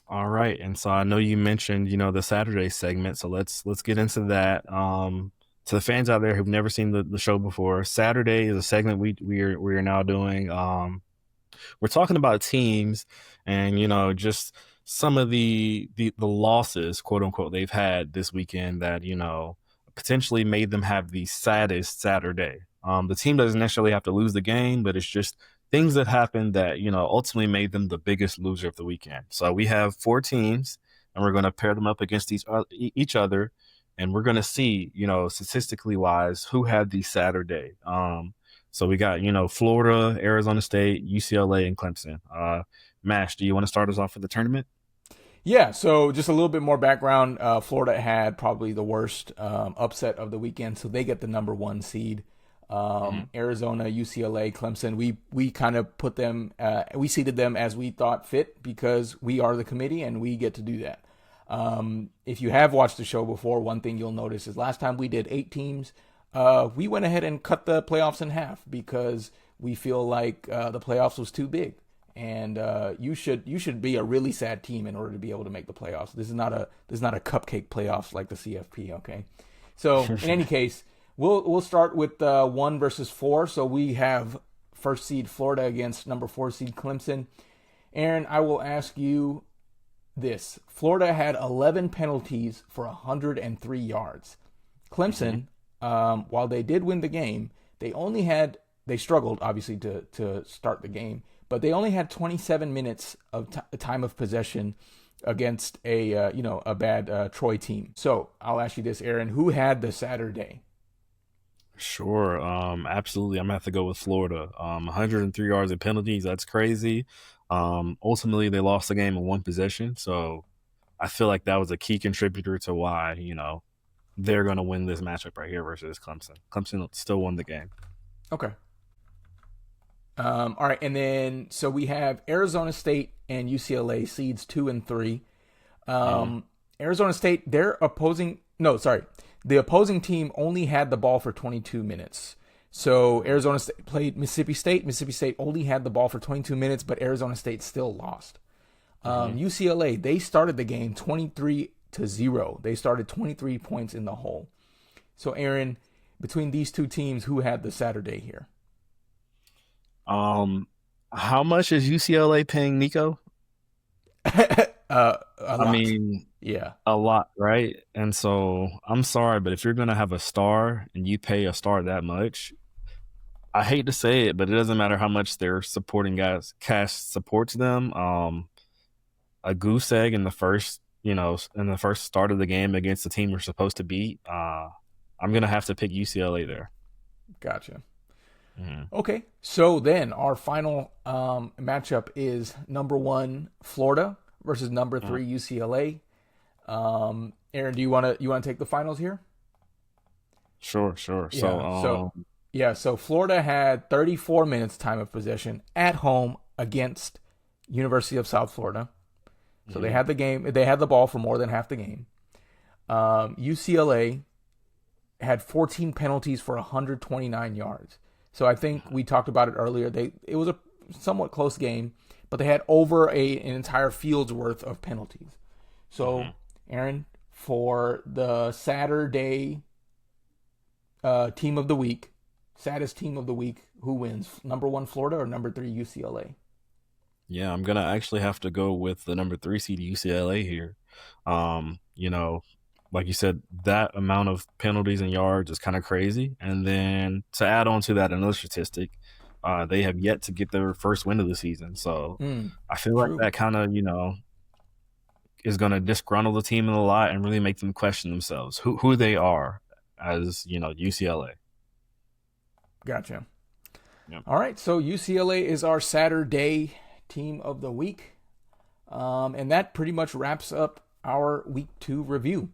All right, and so I know you mentioned, the Saturday segment, so let's get into that. To the fans out there who've never seen the show before, Saturday is a segment we are now doing. We're talking about teams and just some of the losses, quote unquote, they've had this weekend that potentially made them have the saddest Saturday. The team doesn't necessarily have to lose the game, but it's just things that happened that ultimately made them the biggest loser of the weekend. So we have four teams, and we're going to pair them up against each other, and we're going to see statistically wise who had the Saturday. So we got, Florida, Arizona State, UCLA, and Clemson. Mash, do you want to start us off for the tournament? Yeah, so just a little bit more background. Florida had probably the worst upset of the weekend, so they get the number one seed. Mm-hmm. Arizona, UCLA, Clemson, we kind of put them, we seeded them as we thought fit because we are the committee and we get to do that. If you have watched the show before, one thing you'll notice is last time we did 8 teams, we went ahead and cut the playoffs in half because we feel like the playoffs was too big. And you should be a really sad team in order to be able to make the playoffs. This is not a cupcake playoffs like the CFP. Okay, so in any case, we'll start with 1 versus 4. So we have first seed Florida against number 4 seed Clemson. Aaron, I will ask you this: Florida had 11 penalties for 103 yards. Mm-hmm. Clemson, while they did win the game, they struggled obviously to start the game, but they only had 27 minutes of time of possession against a bad Troy team. So I'll ask you this, Aaron: who had the Saturday? Sure. Absolutely. I'm gonna have to go with Florida. 103 yards and penalties. That's crazy. Ultimately, they lost the game in one possession. So I feel like that was a key contributor to why, they're going to win this matchup right here versus Clemson. Clemson still won the game. Okay. All right, and then so we have Arizona State and UCLA seeds 2 and 3. Mm-hmm. Arizona State, their opposing no, sorry, the opposing team only had the ball for 22 minutes. So Arizona State played Mississippi State. Mississippi State only had the ball for 22 minutes, but Arizona State still lost. Mm-hmm. UCLA, they started the game 23-0. They started 23 points in the hole. So Aaron, between these two teams, who had the Saturday here? Um, how much is UCLA paying Nico? A I lot. mean, Yeah. a lot, right? And so I'm sorry, but if you're going to have a star and you pay a star that much, I hate to say it, but it doesn't matter how much their supporting guys cast supports them. A goose egg in the first, in the first start of the game against the team we're supposed to beat. I'm gonna have to pick UCLA there. Gotcha. Mhm. Okay, so then our final matchup is number 1 Florida versus number Mhm. 3 UCLA. Aaron, do you want to take the finals here? Sure, sure. So, Yeah. So Florida had 34 minutes time of possession at home against University of South Florida. So they mhm. had the game. They had the ball for more than half the game. UCLA had 14 penalties for 129 yards. So I think we talked about it earlier. It was a somewhat close game, but they had over an entire field's worth of penalties. So, Mhm. Aaron, for the Saturday team of the week, saddest team of the week, who wins? Number 1 Florida or number 3 UCLA? Yeah, I'm gonna actually have to go with the number 3 seed UCLA here. Um, you know, like you said, that amount of penalties and yards is kind of crazy. And then to add on to that, another statistic, they have yet to get their first win of the season. So I feel like True. that kind of, is going to disgruntle the team a lot and really make them question themselves who they are as UCLA. Gotcha. Yep. All right, so UCLA is our Saturday team of the week. And that pretty much wraps up our week 2 review.